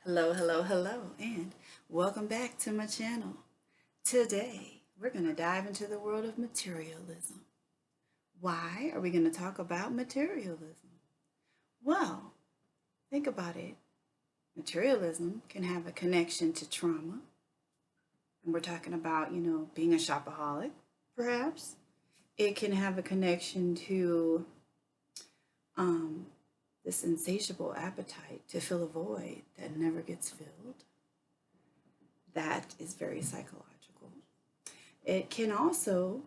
Hello, hello, hello, and welcome back to my channel. Today, we're going to dive into the world of materialism. Why are we going to talk about materialism? Well, think about it. Materialism can have a connection to trauma, and we're talking about, being a shopaholic, perhaps. It can have a connection to um, this insatiable appetite to fill a void that never gets filled. That is very psychological. It can also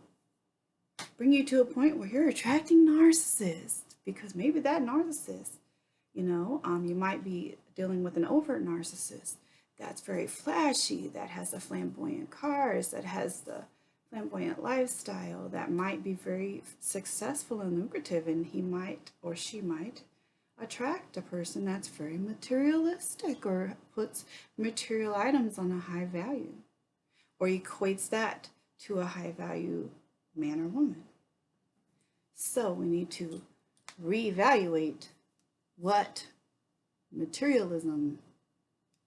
bring you to a point where you're attracting narcissists because maybe that narcissist, you might be dealing with an overt narcissist that's very flashy, that has the flamboyant cars, that has the flamboyant lifestyle, that might be very successful and lucrative, and he might or she might attract a person that's very materialistic or puts material items on a high value or equates that to a high value man or woman. So we need to reevaluate what materialism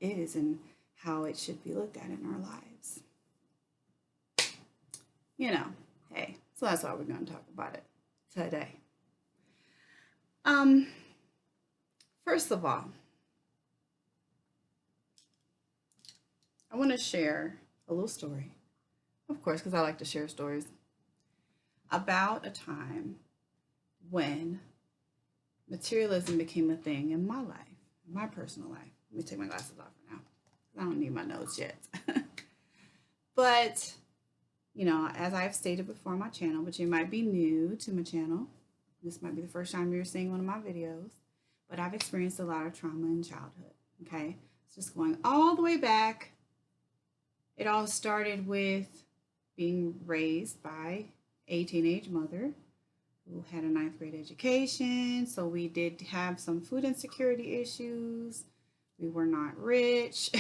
is and how it should be looked at in our lives. Hey, so that's why we're going to talk about it today. First of all, I want to share a little story, of course, because I like to share stories about a time when materialism became a thing in my life, in my personal life. Let me take my glasses off for now. I don't need my nose yet. But, as I've stated before on my channel, but you might be new to my channel. This might be the first time you're seeing one of my videos. But I've experienced a lot of trauma in childhood, okay? It's just going all the way back. It all started with being raised by a teenage mother who had a 9th grade education. So we did have some food insecurity issues. We were not rich.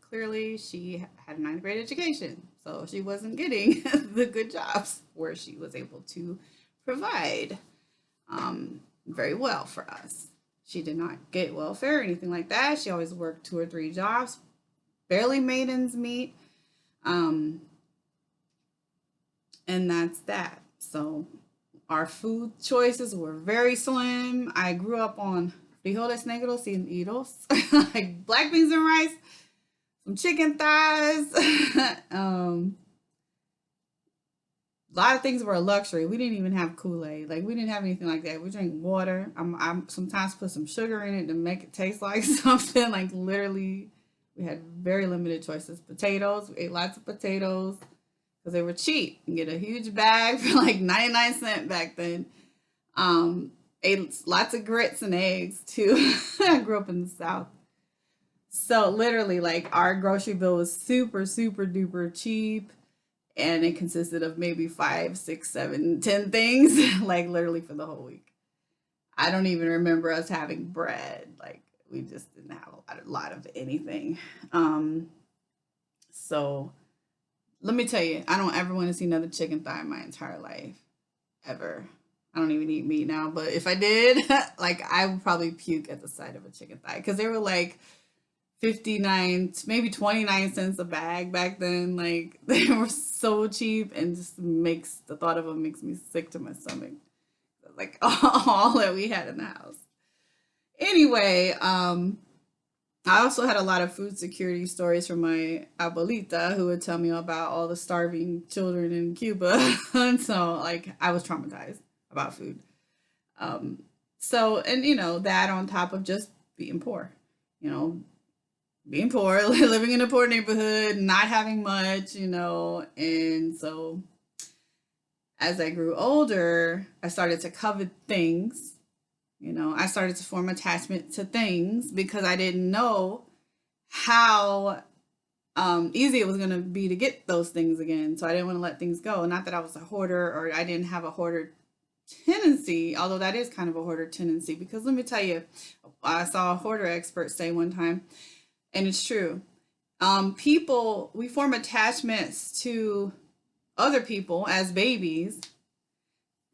Clearly, she had a 9th grade education. So she wasn't getting the good jobs where she was able to provide very well for us. She did not get welfare or anything like that. She always worked 2 or 3 jobs, barely made ends meet. And that's that. So our food choices were very slim. I grew up on frijoles negros y negros, like black beans and rice, some chicken thighs. A lot of things were a luxury. We didn't even have Kool-Aid. Like, we didn't have anything like that. We drank water. I sometimes put some sugar in it to make it taste like something. Like, literally, we had very limited choices. Potatoes. We ate lots of potatoes because they were cheap. You get a huge bag for like 99 cents back then. Ate lots of grits and eggs, too. I grew up in the South. So, literally, like, our grocery bill was super, super duper cheap, and it consisted of maybe 5, 6, 7, 10 things, like literally for the whole week. I don't even remember us having bread. Like, we just didn't have a lot of anything. So let me tell you, I don't ever want to see another chicken thigh in my entire life, ever. I don't even eat meat now, but if I did, like, I would probably puke at the sight of a chicken thigh because they were like 59, maybe 29 cents a bag back then. Like, they were so cheap, and just makes the thought of them makes me sick to my stomach. Like, all that we had in the house. Anyway, I also had a lot of food security stories from my abuelita who would tell me about all the starving children in Cuba. And so, like, I was traumatized about food. And that on top of just being poor, you know, being poor, living in a poor neighborhood, not having much, and so as I grew older, I started to covet things. I started to form attachment to things because I didn't know how easy it was going to be to get those things again. So I didn't want to let things go. Not that I was a hoarder or I didn't have a hoarder tendency, although that is kind of a hoarder tendency, because let me tell you, I saw a hoarder expert say one time, and it's true. We form attachments to other people as babies,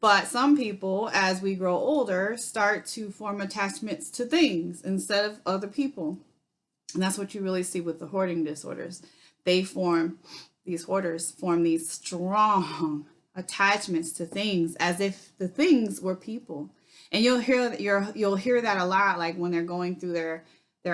but some people, as we grow older, start to form attachments to things instead of other people. And that's what you really see with the hoarding disorders. They form, these hoarders form these strong attachments to things as if the things were people. And you'll hear that a lot, like when they're going through their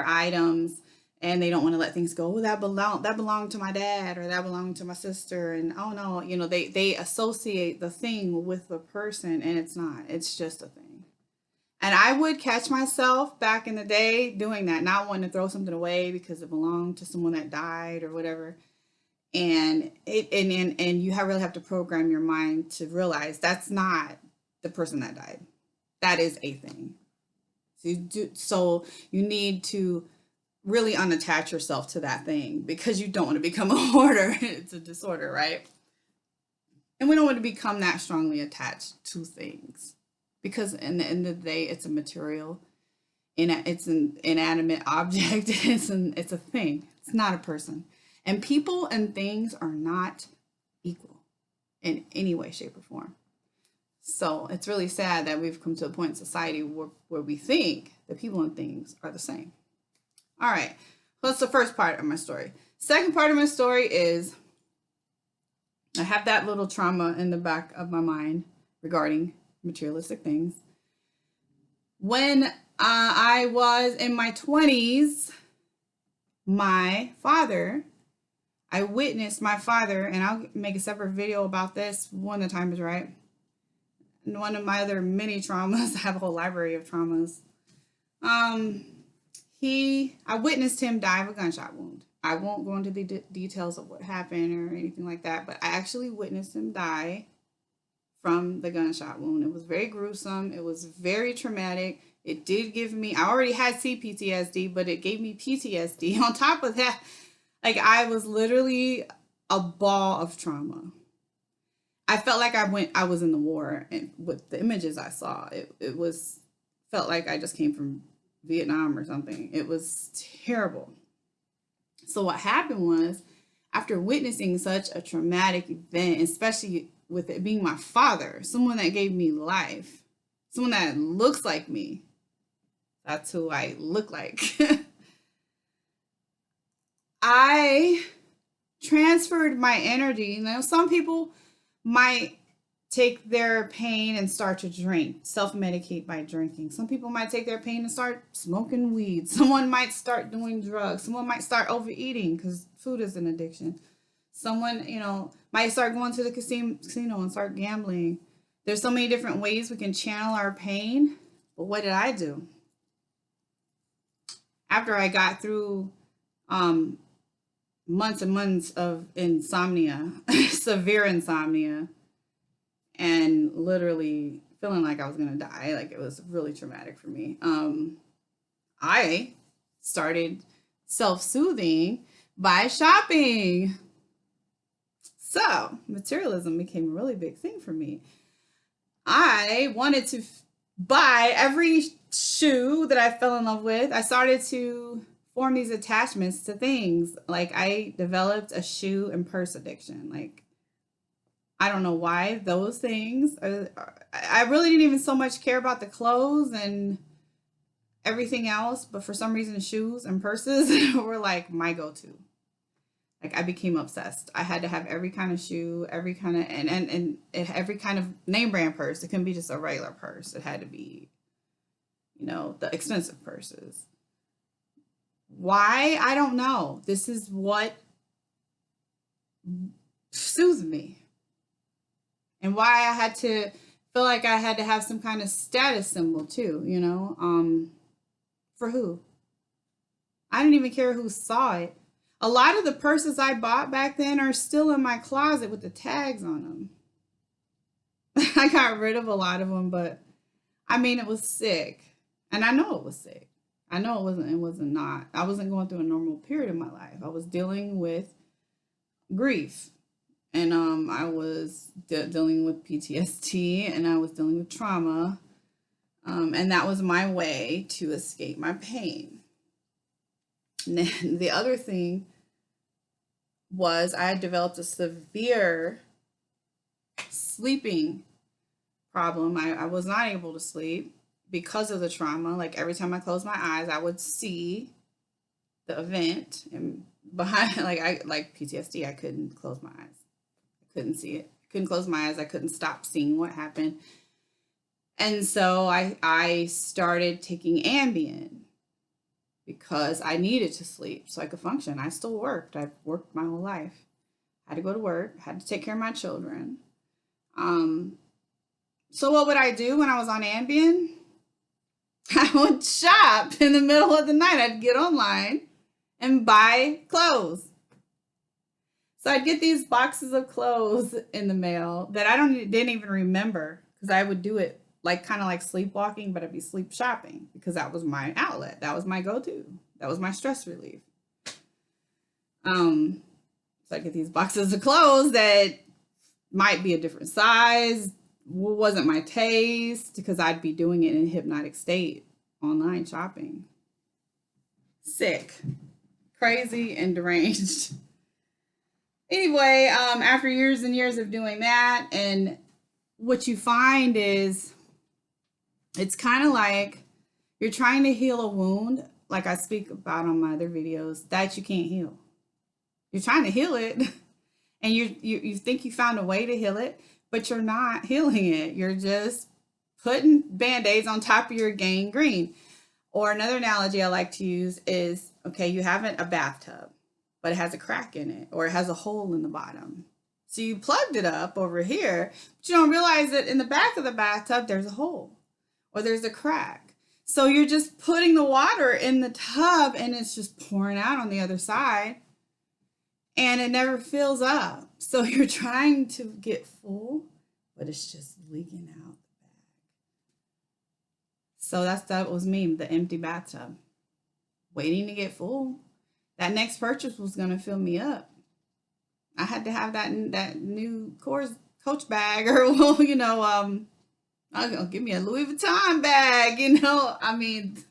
items and they don't want to let things go. Oh, that belonged to my dad, or that belonged to my sister, and oh no, they associate the thing with the person, and it's not. It's just a thing. And I would catch myself back in the day doing that, not wanting to throw something away because it belonged to someone that died or whatever. And you really have to program your mind to realize that's not the person that died. That is a thing. So you need to really unattach yourself to that thing, because you don't want to become a hoarder. It's a disorder, right? And we don't want to become that strongly attached to things, because in the end of the day, it's a material, it's an inanimate object. It's a thing. It's not a person. And people and things are not equal in any way, shape, or form. So it's really sad that we've come to a point in society where we think that people and things are the same. All right, well, that's the first part of my story. Second part of my story is I have that little trauma in the back of my mind regarding materialistic things. When I was in my 20s, I witnessed my father, and I'll make a separate video about this when the time is right. And one of my other many traumas, I have a whole library of traumas. I witnessed him die of a gunshot wound. I won't go into the details of what happened or anything like that, but I actually witnessed him die from the gunshot wound. It was very gruesome. It was very traumatic. It did give me, I already had CPTSD, but it gave me PTSD. On top of that, like, I was literally a ball of trauma. I felt like I was in the war, and with the images I saw, felt like I just came from Vietnam or something. It was terrible. So what happened was, after witnessing such a traumatic event, especially with it being my father, someone that gave me life, someone that looks like me, that's who I look like. I transferred my energy. Some people might take their pain and start to drink, self-medicate by drinking. Some people might take their pain and start smoking weed. Someone might start doing drugs. Someone might start overeating, because food is an addiction. Someone, might start going to the casino and start gambling. There's so many different ways we can channel our pain. But what did I do? After I got through months and months of insomnia, severe insomnia, and literally feeling like I was gonna die, like, it was really traumatic for me. I started self-soothing by shopping. So materialism became a really big thing for me. I wanted to buy every shoe that I fell in love with. I started to form these attachments to things. Like, I developed a shoe and purse addiction. Like, I don't know why those things I really didn't even so much care about the clothes and everything else, but for some reason shoes and purses were like my go-to. Like, I became obsessed. I had to have every kind of shoe, every kind of and every kind of name brand purse. It couldn't be just a regular purse. It had to be, the expensive purses. Why? I don't know. This is what soothed me. And why I had to feel like I had to have some kind of status symbol too, for who? I didn't even care who saw it. A lot of the purses I bought back then are still in my closet with the tags on them. I got rid of a lot of them, but it was sick. And I know it was sick. I know it wasn't not. I wasn't going through a normal period in my life. I was dealing with grief. And I was dealing with PTSD, and I was dealing with trauma. And that was my way to escape my pain. And then the other thing was, I had developed a severe sleeping problem. I was not able to sleep because of the trauma. Like, every time I closed my eyes, I would see the event, and behind, like PTSD, I couldn't close my eyes. I couldn't see it. I couldn't close my eyes. I couldn't stop seeing what happened. And so I started taking Ambien because I needed to sleep so I could function. I still worked. I've worked my whole life. I had to go to work, had to take care of my children. So what would I do when I was on Ambien? I would shop in the middle of the night. I'd get online and buy clothes. So I'd get these boxes of clothes in the mail that didn't even remember, because I would do it like kind of like sleepwalking, but I'd be sleep shopping because that was my outlet. That was my go-to. That was my stress relief. So I'd get these boxes of clothes that might be a different size, wasn't my taste, because I'd be doing it in a hypnotic state, online shopping. Sick, crazy, and deranged. Anyway, after years and years of doing that, and what you find is it's kind of like you're trying to heal a wound, like I speak about on my other videos, that you can't heal. You're trying to heal it, and you think you found a way to heal it, but you're not healing it. You're just putting Band-Aids on top of your gangrene. Or another analogy I like to use is, okay, you have a bathtub, but it has a crack in it, or it has a hole in the bottom. So you plugged it up over here, but you don't realize that in the back of the bathtub, there's a hole or there's a crack. So you're just putting the water in the tub and it's just pouring out on the other side, and it never fills up. So you're trying to get full, but it's just leaking out the bag. So that was me, the empty bathtub, waiting to get full. That next purchase was going to fill me up. I had to have that new Coach bag, or I'll give me a Louis Vuitton bag. I mean,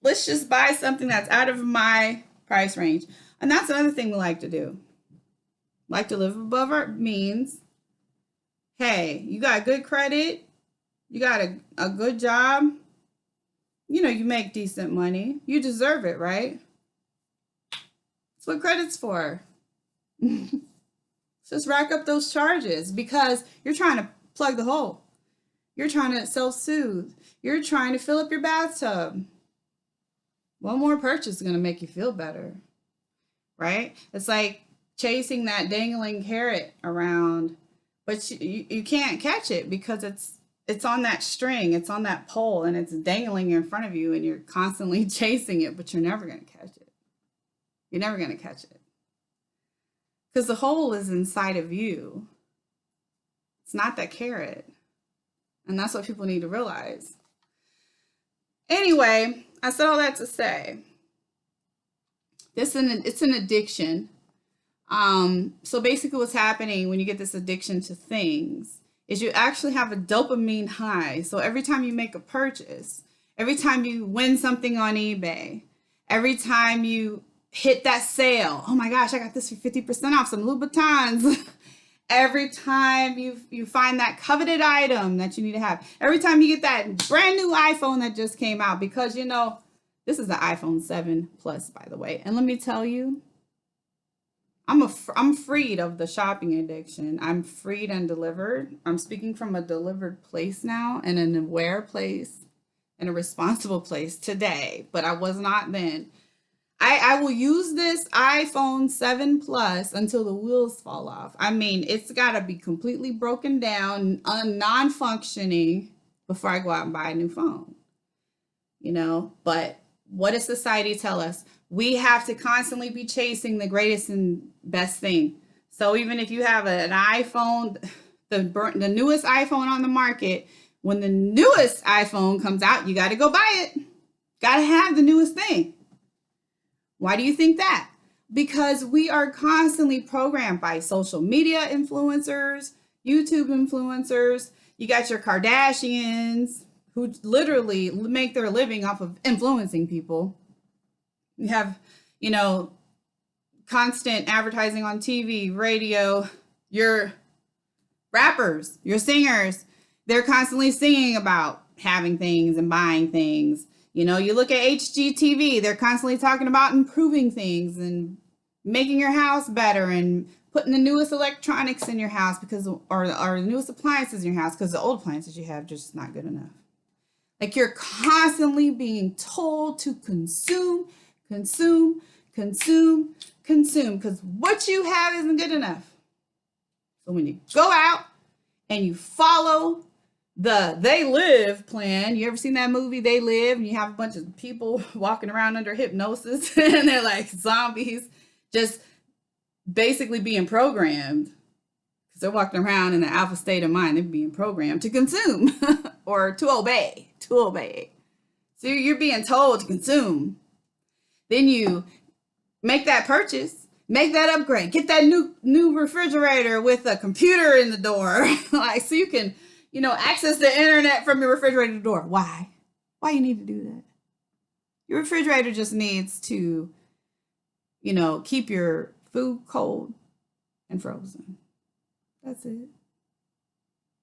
let's just buy something that's out of my price range. And that's another thing we like to do. Like to live above our means. Hey, you got good credit. You got a good job. You make decent money. You deserve it, right? That's what credit's for. Just rack up those charges, because you're trying to plug the hole. You're trying to self-soothe. You're trying to fill up your bathtub. One more purchase is going to make you feel better, right? It's like chasing that dangling carrot around, but you can't catch it because it's on that string, it's on that pole, and it's dangling in front of you, and you're constantly chasing it, but you're never going to catch it. You're never going to catch it. Because the hole is inside of you. It's not that carrot. And that's what people need to realize. Anyway, I said all that to say, it's an addiction. So basically what's happening when you get this addiction to things is you actually have a dopamine high. So every time you make a purchase, every time you win something on eBay, every time you hit that sale, oh my gosh, I got this for 50% off, some Louboutins. Every time you find that coveted item that you need to have, every time you get that brand new iPhone that just came out, because this is the iPhone 7 Plus, by the way. And let me tell you, I'm freed of the shopping addiction. I'm freed and delivered. I'm speaking from a delivered place now, and an aware place, and a responsible place today, but I was not then. I will use this iPhone 7 Plus until the wheels fall off. I mean, it's got to be completely broken down, non-functioning, before I go out and buy a new phone. But what does society tell us? We have to constantly be chasing the greatest and best thing. So even if you have an iPhone, the newest iPhone on the market, when the newest iPhone comes out, you got to go buy it. Got to have the newest thing. Why do you think that? Because we are constantly programmed by social media influencers, YouTube influencers. You got your Kardashians, who literally make their living off of influencing people. You have, constant advertising on TV, radio. Your rappers, your singers, they're constantly singing about having things and buying things. You know, you look at HGTV, they're constantly talking about improving things and making your house better and putting the newest electronics in your house because, or the newest appliances in your house because the old appliances you have just not good enough. Like you're constantly being told to consume, consume, consume, consume because what you have isn't good enough. So when you go out and you follow the They Live plan, you ever seen that movie They Live, and you have a bunch of people walking around under hypnosis and they're like zombies just basically being programmed because they're walking around in the alpha state of mind. They're being programmed to consume or to obey. So you're being told to consume. Then you make that purchase, make that upgrade, get that new refrigerator with a computer in the door, like so you can, you know, access the internet from your refrigerator door. Why? Why you need to do that? Your refrigerator just needs to, you know, keep your food cold and frozen. That's it.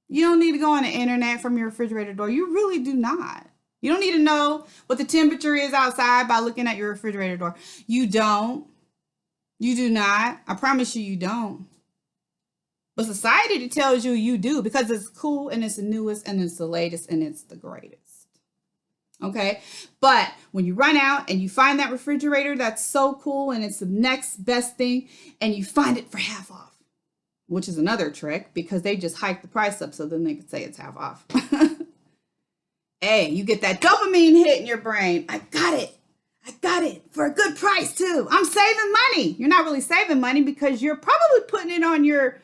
You don't need to go on the internet from your refrigerator door. You really do not. You don't need to know what the temperature is outside by looking at your refrigerator door. You don't. You do not. I promise you, you don't. But society tells you you do because it's cool and it's the newest and it's the latest and it's the greatest. Okay? But when you run out and you find that refrigerator that's so cool and it's the next best thing and you find it for half off, which is another trick because they just hike the price up so then they can say it's half off. Hey, you get that dopamine hit in your brain. I got it for a good price too. I'm saving money. You're not really saving money because you're probably putting it on your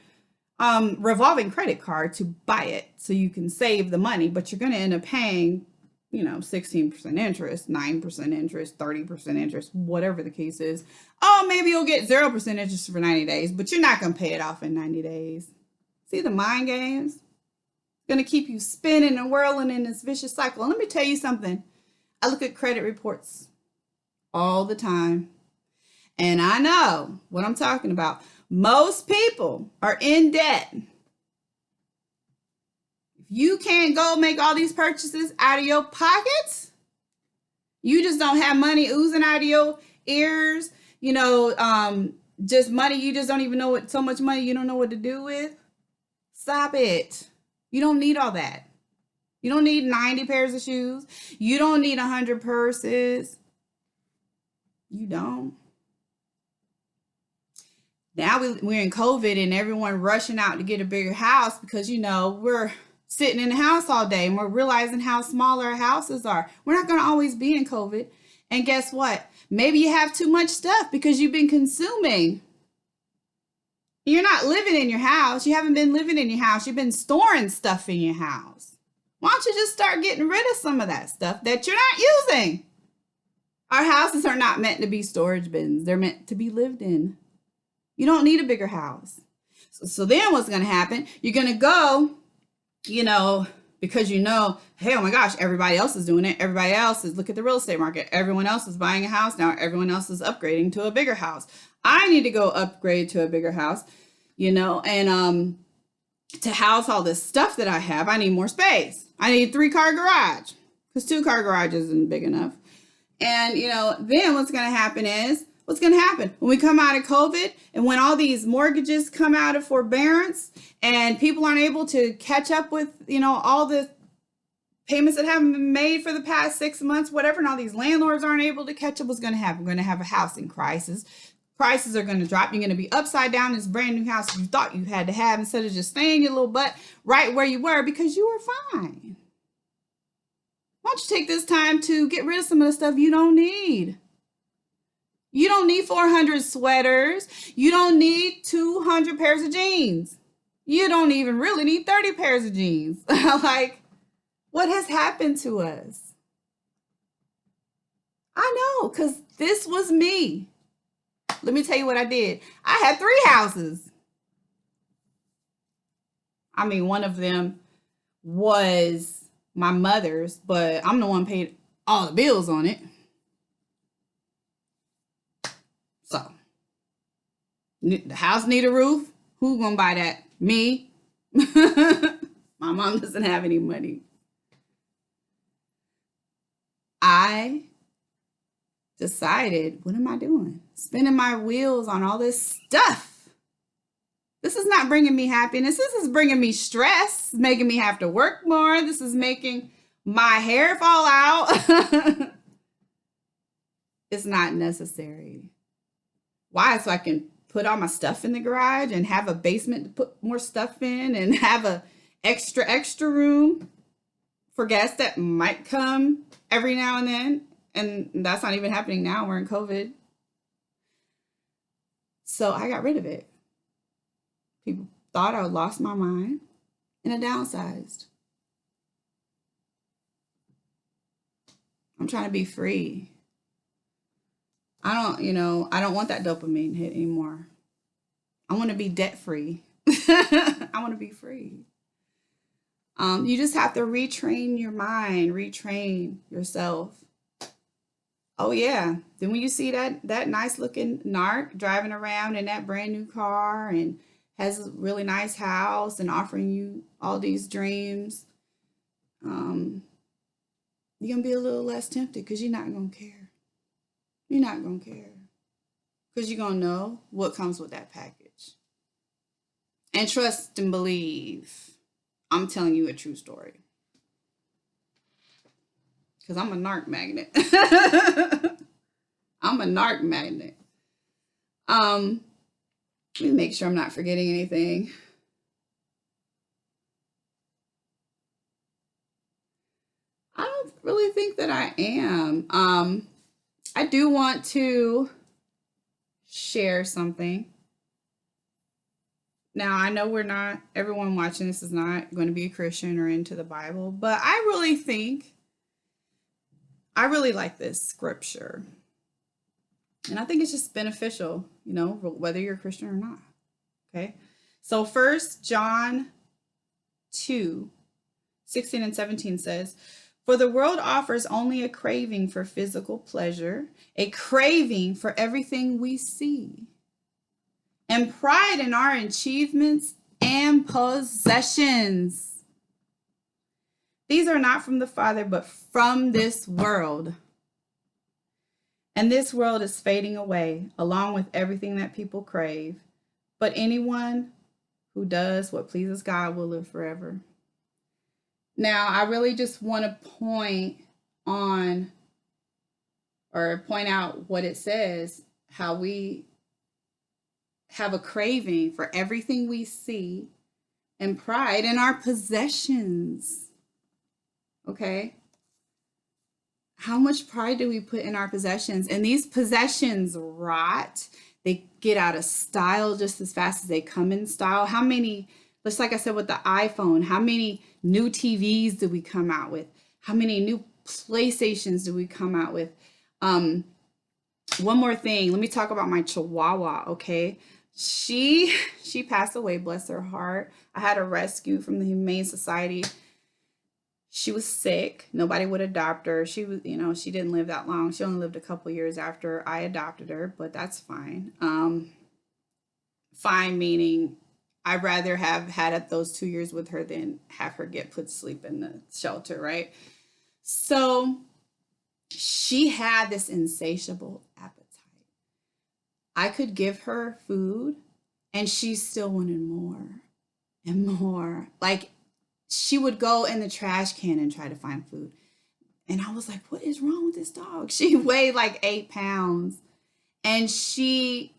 revolving credit card to buy it so you can save the money, but you're going to end up paying, you know, 16% interest, 9% interest, 30% interest, whatever the case is. Oh, maybe you'll get 0% interest for 90 days, but you're not going to pay it off in 90 days. See the mind games? It's going to keep you spinning and whirling in this vicious cycle. And let me tell you something. I look at credit reports all the time, and I know what I'm talking about. Most people are in debt. If you can't go make all these purchases out of your pockets, you just don't have money oozing out of your ears, you know, just money you just don't even know what, so much money you don't know what to do with. Stop it. You don't need all that. You don't need 90 pairs of shoes. You don't need 100 purses. You don't. Now we're in COVID and everyone rushing out to get a bigger house because, you know, we're sitting in the house all day and we're realizing how small our houses are. We're not going to always be in COVID. And guess what? Maybe you have too much stuff because you've been consuming. You're not living in your house. You haven't been living in your house. You've been storing stuff in your house. Why don't you just start getting rid of some of that stuff that you're not using? Our houses are not meant to be storage bins. They're meant to be lived in. You don't need a bigger house. So then what's going to happen? You're going to go, you know, because you know, hey, oh my gosh, everybody else is doing it. Everybody else is, look at the real estate market. Everyone else is buying a house now. Everyone else is upgrading to a bigger house. I need to go upgrade to a bigger house, you know, and to house all this stuff that I have, I need more space. I need a 3-car garage because 2-car garage isn't big enough. And, you know, then what's going to happen is, what's going to happen when we come out of COVID and when all these mortgages come out of forbearance and people aren't able to catch up with, you know, all the payments that haven't been made for the past 6 months, whatever, and all these landlords aren't able to catch up, what's going to happen? We're going to have a housing crisis. Prices are going to drop. You're going to be upside down in this brand new house you thought you had to have instead of just staying your little butt right where you were because you were fine. Why don't you take this time to get rid of some of the stuff you don't need? You don't need 400 sweaters. You don't need 200 pairs of jeans. You don't even really need 30 pairs of jeans. Like, what has happened to us? I know, because this was me. Let me tell you what I did. I had 3 houses. I mean, one of them was my mother's, but I'm the one paid all the bills on it. So, the house need a roof. Who's gonna buy that? Me. My mom doesn't have any money. I decided, what am I doing? Spinning my wheels on all this stuff. This is not bringing me happiness. This is bringing me stress, making me have to work more. This is making my hair fall out. It's not necessary. Why? So I can put all my stuff in the garage and have a basement to put more stuff in and have a extra room for guests that might come every now and then. And that's not even happening now. We're in COVID. So I got rid of it. People thought I lost my mind and I downsized. I'm trying to be free. I don't want that dopamine hit anymore. I want to be debt free. I want to be free. You just have to retrain your mind, retrain yourself. Oh yeah. Then when you see that nice looking narc driving around in that brand new car and has a really nice house and offering you all these dreams, you're gonna be a little less tempted because you're not gonna care. You're not gonna care because you're gonna know what comes with that package. And trust and believe. I'm telling you a true story. Because I'm a narc magnet. I'm a narc magnet. Let me make sure I'm not forgetting anything. I don't really think that I am. I do want to share something. Now, I know everyone watching this is not going to be a Christian or into the Bible, but I really like this scripture. And I think it's just beneficial, whether you're a Christian or not. Okay. So 1 John 2:16 and 17 says, "For the world offers only a craving for physical pleasure, a craving for everything we see, and pride in our achievements and possessions. These are not from the Father, but from this world. And this world is fading away, along with everything that people crave. But anyone who does what pleases God will live forever." Now, I really just want to point out what it says, how we have a craving for everything we see and pride in our possessions. Okay? How much pride do we put in our possessions? And these possessions rot. They get out of style just as fast as they come in style. How many, just like I said with the iPhone, how many new TVs do we come out with? How many new PlayStations do we come out with? One more thing. Let me talk about my Chihuahua, okay? She passed away, bless her heart. I had her rescued from the Humane Society. She was sick. Nobody would adopt her. She was, she didn't live that long. She only lived a couple years after I adopted her, but that's fine. Fine meaning I'd rather have had those 2 years with her than have her get put to sleep in the shelter, right? So she had this insatiable appetite. I could give her food and she still wanted more and more. Like, she would go in the trash can and try to find food. And I was like, what is wrong with this dog? She weighed like 8 pounds. And she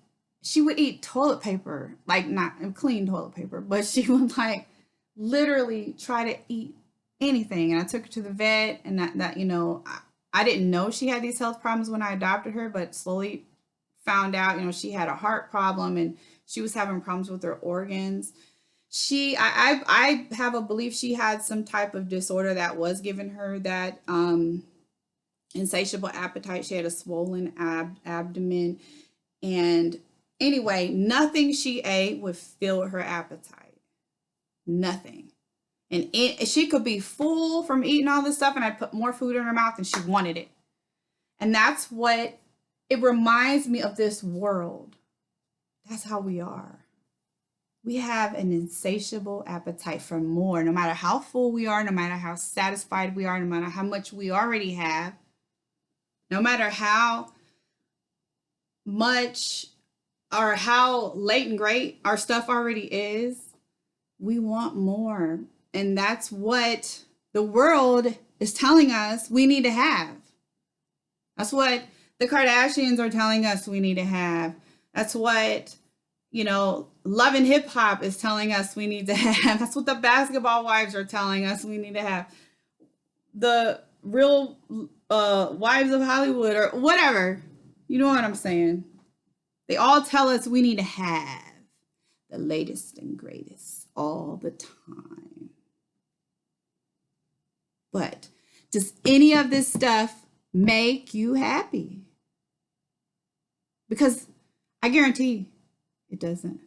would eat toilet paper, like not clean toilet paper, but she would like literally try to eat anything. And I took her to the vet, and I didn't know she had these health problems when I adopted her, but slowly found out, she had a heart problem and she was having problems with her organs. I have a belief she had some type of disorder that was giving her that insatiable appetite. She had a swollen abdomen. And anyway, nothing she ate would fill her appetite. Nothing. And she could be full from eating all this stuff, and I'd put more food in her mouth and she wanted it. And that's what it reminds me of, this world. That's how we are. We have an insatiable appetite for more, no matter how full we are, no matter how satisfied we are, no matter how much we already have. No matter how much or how late and great our stuff already is, we want more. And that's what the world is telling us we need to have. That's what the Kardashians are telling us we need to have. That's what, Love and Hip Hop is telling us we need to have. That's what the basketball wives are telling us we need to have. The Real Wives of Hollywood or whatever. You know what I'm saying? They all tell us we need to have the latest and greatest all the time. But does any of this stuff make you happy? Because I guarantee it doesn't.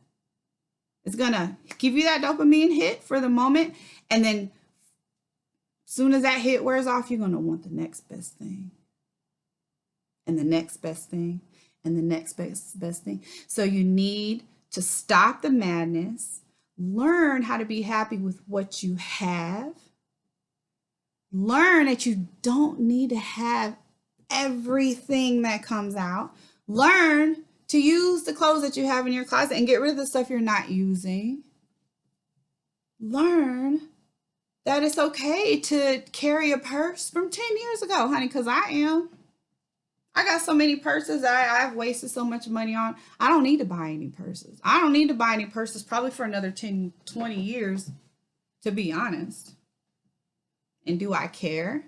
It's going to give you that dopamine hit for the moment. And then as soon as that hit wears off, you're going to want the next best thing. And the next best thing. And the next best thing. So you need to stop the madness. Learn how to be happy with what you have. Learn that you don't need to have everything that comes out. Learn to use the clothes that you have in your closet and get rid of the stuff you're not using. Learn that it's okay to carry a purse from 10 years ago, honey, because I am. I got so many purses that I've wasted so much money on. I don't need to buy any purses. I don't need to buy any purses probably for another 10, 20 years, to be honest. And do I care?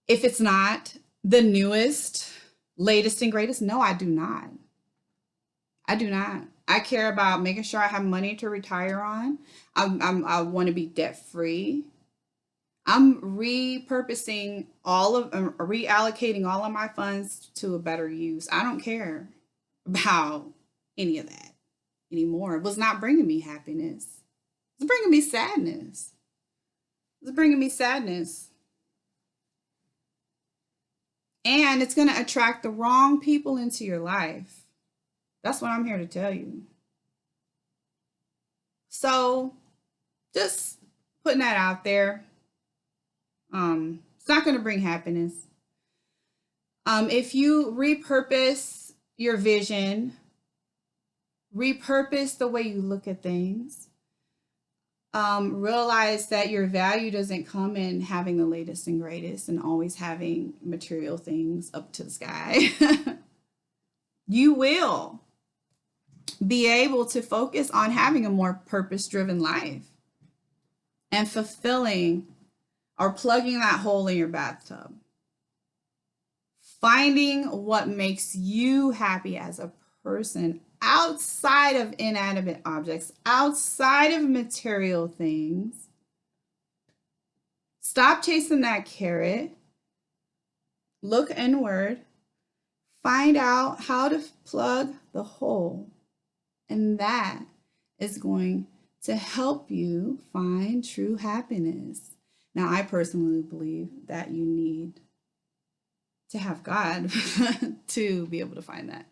If it's not the newest, latest and greatest, no, I do not. I do not. I care about making sure I have money to retire on. I want to be debt free. I'm reallocating all of my funds to a better use. I don't care about any of that anymore. It was not bringing me happiness. It's bringing me sadness. It's bringing me sadness. And it's going to attract the wrong people into your life. That's what I'm here to tell you. So just putting that out there. It's not going to bring happiness. If you repurpose your vision, repurpose the way you look at things, realize that your value doesn't come in having the latest and greatest and always having material things up to the sky. You will be able to focus on having a more purpose-driven life and fulfilling or plugging that hole in your bathtub. Finding what makes you happy as a person outside of inanimate objects, outside of material things. Stop chasing that carrot. Look inward. Find out how to plug the hole. And that is going to help you find true happiness. Now, I personally believe that you need to have God to be able to find that.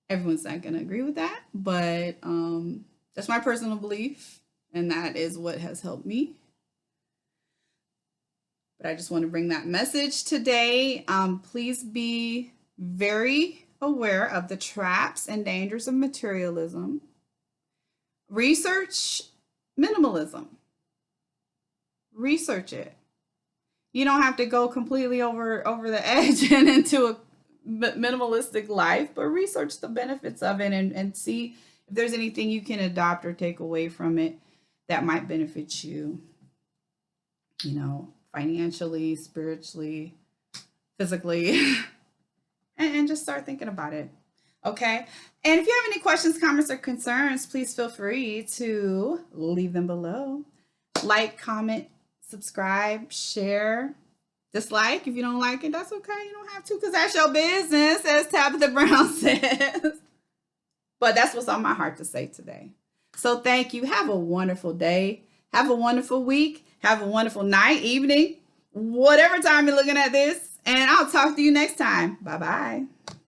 Everyone's not going to agree with that, but that's my personal belief, and that is what has helped me. But I just want to bring that message today. Please be very aware of the traps and dangers of materialism. Research minimalism. Research it. You don't have to go completely over the edge and into a minimalistic life, but research the benefits of it and see if there's anything you can adopt or take away from it that might benefit you, financially, spiritually, physically, and just start thinking about it. Okay. And if you have any questions, comments, or concerns, please feel free to leave them below. Like, comment, subscribe, share, dislike. If you don't like it, that's okay. You don't have to, because that's your business, as Tabitha Brown says. But that's what's on my heart to say today. So thank you. Have a wonderful day. Have a wonderful week. Have a wonderful night, evening, whatever time you're looking at this. And I'll talk to you next time. Bye-bye.